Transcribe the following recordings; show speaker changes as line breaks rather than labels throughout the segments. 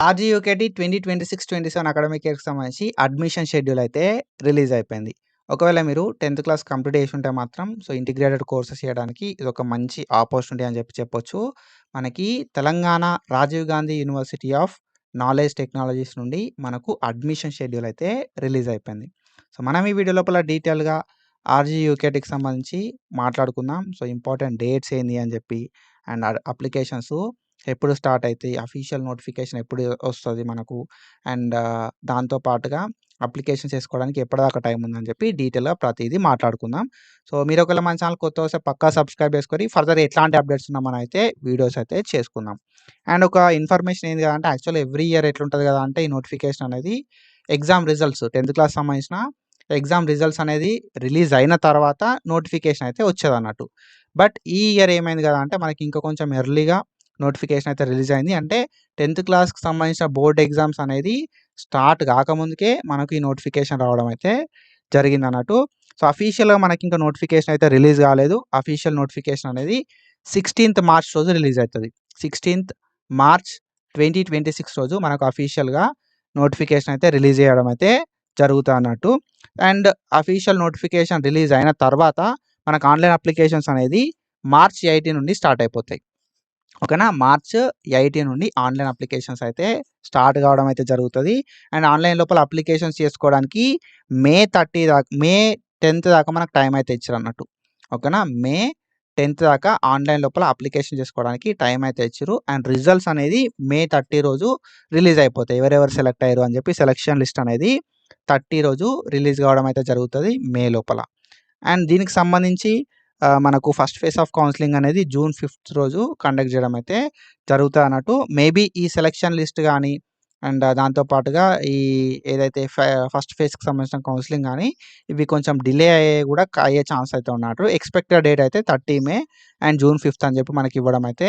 RGUKT 2026-27 academic ఇయర్‌కి సంబంధించి admission schedule అయితే రిలీజ్ అయిపోయింది. ఒకవేళ మీరు 10థ్ క్లాస్ కంప్లీట్ చేసుంటే మాత్రం ఇంటిగ్రేటెడ్ కోర్సెస్ చేయడానికి ఇదొక మంచి ఆపర్చునిటీ అని చెప్పొచ్చు. మనకి Telangana Rajiv Gandhi university of knowledge technologies నుండి మనకు అడ్మిషన్ షెడ్యూల్ అయితే రిలీజ్ అయిపోయింది. మనం ఈ వీడియో లోపల డీటెయిల్‌గా ఆర్‌జీయూకేటీకి సంబంధించి మాట్లాడుకుందాం. ఇంపార్టెంట్ డేట్స్ ఏంది అని చెప్పి అండ్ అప్లికేషన్స్ ఎప్పుడు స్టార్ట్ అయితాయి, అఫీషియల్ నోటిఫికేషన్ ఎప్పుడు వస్తది మనకు, అండ్ దాంతో పాటుగా అప్లికేషన్ చేసుకోవడానికి ఎప్పటిదాకా టైం ఉందని చెప్పి డీటెయిల్‌గా ప్రతీదీ మాట్లాడుకుందాం. మీరు ఒకవేళ మన ఛానల్ కొత్తగా వస్తే పక్కా సబ్స్క్రైబ్ చేసుకొని ఫర్దర్ ఎట్లాంటి అప్డేట్స్ ఉన్నా మనం అయితే వీడియోస్ అయితే చేసుకుందాం. అండ్ ఒక ఇన్ఫర్మేషన్ ఏంది కదంటే యాక్చువల్లీ ఎవ్రీ ఇయర్ ఎట్లుంటది కదా అంటే ఈ నోటిఫికేషన్ అనేది ఎగ్జామ్ రిజల్ట్స్ 10థ్ క్లాస్ సంబంధించిన ఎగ్జామ్ రిజల్ట్స్ అనేది రిలీజ్ అయిన తర్వాత నోటిఫికేషన్ అయితే వచ్చేదన్నట్టు. బట్ ఈ ఇయర్ ఏమైంది కదా అంటే మనకి ఇంకా కొంచెం ఎర్లీగా నోటిఫికేషన్ అయితే రిలీజ్ అయింది. అంటే 10థ్ క్లాస్‌కి సంబంధించిన బోర్డ్ ఎగ్జామ్స్ అనేది స్టార్ట్ కాకముందుకే మనకు ఈ నోటిఫికేషన్ రావడం అయితే జరిగిందన్నట్టు. అఫీషియల్‌గా మనకి ఇంకా నోటిఫికేషన్ అయితే రిలీజ్ కాలేదు. అఫీషియల్ నోటిఫికేషన్ అనేది 16థ్ మార్చ్ రోజు రిలీజ్ అయితది. 16థ్ మార్చ్ 2026 రోజు మనకు అఫీషియల్‌గా నోటిఫికేషన్ అయితే రిలీజ్ చేయడం అయితే జరుగుతదన్నట్టు. అండ్ అఫీషియల్ నోటిఫికేషన్ రిలీజ్ అయిన తర్వాత మనకు ఆన్‌లైన్ అప్లికేషన్స్ అనేది మార్చ్ 18 నుండి స్టార్ట్ అయిపోతాయి. ఓకేనా. మార్చ్ 18 నుండి ఆన్‌లైన్ అప్లికేషన్స్ అయితే స్టార్ట్ కావడం అయితే జరుగుతది. అండ్ ఆన్‌లైన్ లోపల అప్లికేషన్స్ చేసుకోవడానికి మే 10థ్ దాకా మనకు టైం అయితే ఇచ్చిరన్నట్టు. ఓకేనా. మే 10థ్ దాకా ఆన్‌లైన్ లోపల అప్లికేషన్ చేసుకోవడానికి టైం అయితే ఇచ్చిర్రు. అండ్ రిజల్ట్స్ అనేది మే 30 రోజు రిలీజ్ అయిపోతాయి. ఎవరెవరు సెలెక్ట్ అయ్యారు అని చెప్పి సెలక్షన్ లిస్ట్ అనేది 30 రోజు రిలీజ్ కావడం అయితే జరుగుతది మే లోపల. అండ్ దీనికి సంబంధించి మనకు ఫస్ట్ ఫేజ్ ఆఫ్ కౌన్సిలింగ్ అనేది జూన్ 5th రోజు కండక్ట్ చేయడం అయితే జరుగుతదన్నట్టు. మేబీ ఈ సెలక్షన్ లిస్ట్ గానీ అండ్ దాంతో పాటుగా ఈ ఏదైతే ఫస్ట్ ఫేజ్‌కి సంబంధించిన కౌన్సిలింగ్ గానీ ఇవి కొంచెం డిలే అయ్యే ఛాన్స్ అయితే ఉన్నట్టు. ఎక్స్‌పెక్టెడ్ డేట్ అయితే 30 మే అండ్ జూన్ 5th అని చెప్పి మనకి ఇవ్వడం అయితే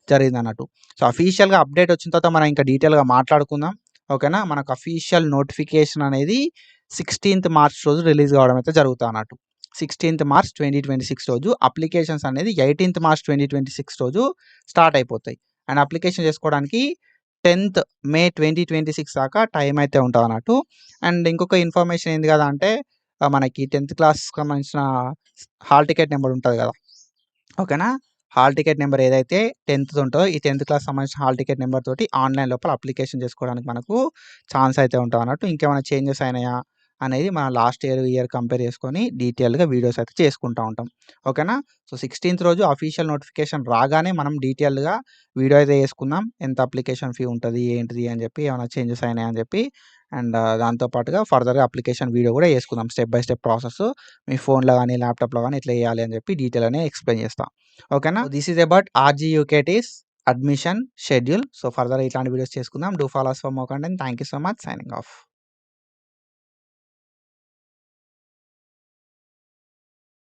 జరిగిందన్నట్టు. అఫీషియల్‌గా అప్డేట్ వచ్చిన తర్వాత మనం ఇంకా డీటెయిల్‌గా మాట్లాడుకుందాం. ఓకేనా. మనకు అఫీషియల్ నోటిఫికేషన్ అనేది 16థ్ మార్చ్ రోజు రిలీజ్ కావడం అయితే జరుగుతదన్నట్టు. 16థ్ మార్చ్ 2026 రోజు అప్లికేషన్స్ అనేది 18థ్ మార్చ్ 2026 రోజు స్టార్ట్ అయిపోతాయి. అండ్ అప్లికేషన్ చేసుకోవడానికి 10థ్ మే 2026 దాకా టైం అయితే ఉంటదన్నట్టు. అండ్ ఇంకొక ఇన్ఫర్మేషన్ ఏంది కదా అంటే మనకి 10థ్ క్లాస్‌కి సంబంధించిన హాల్ టికెట్ నెంబర్ ఉంటది కదా. ఓకేనా. హాల్ టికెట్ నెంబర్ ఏదైతే 10థ్ ఉంటదో ఈ 10థ్ క్లాస్ సంబంధించిన హాల్ టికెట్ నెంబర్ తోటి ఆన్‌లైన్ లోపల అప్లికేషన్ చేసుకోవడానికి మనకు ఛాన్స్ అయితే ఉంటదన్నట్టు. ఇంకేమైనా చేంజెస్ అయినాయా అనేది మనం లాస్ట్ ఇయర్ కంపేర్ చేసుకొని డీటెయిల్‌గా వీడియోస్ అయితే చేసుకుంటా ఉంటాం. ఓకేనా. 16థ్ రోజు అఫీషియల్ నోటిఫికేషన్ రాగానే మనం డీటెయిల్‌గా వీడియో అయితే చేసుకుందాం. ఎంత అప్లికేషన్ ఫీ ఉంటది, ఏంటిది అని చెప్పి, ఏమైనా చేంజెస్ అయినాయా అని చెప్పి అండ్ దాంతో పాటుగా ఫర్దర్‌గా అప్లికేషన్ వీడియో కూడా చేసుకుందాం. స్టెప్ బై స్టెప్ ప్రాసెస్ మీ ఫోన్‌లో గానీ, ల్యాప్‌టాప్‌లో గానీ ఎట్లా చేయాలి అని చెప్పి డీటెయిల్ అనేది ఎక్స్‌ప్లెయిన్ చేస్తా. ఓకేనా. This is about RGUKTs admission schedule. ఫర్దర్‌గా ఇట్లాంటి వీడియోస్ చేసుకుందాం. Do follow us for more content. Thank you so much. Signing of.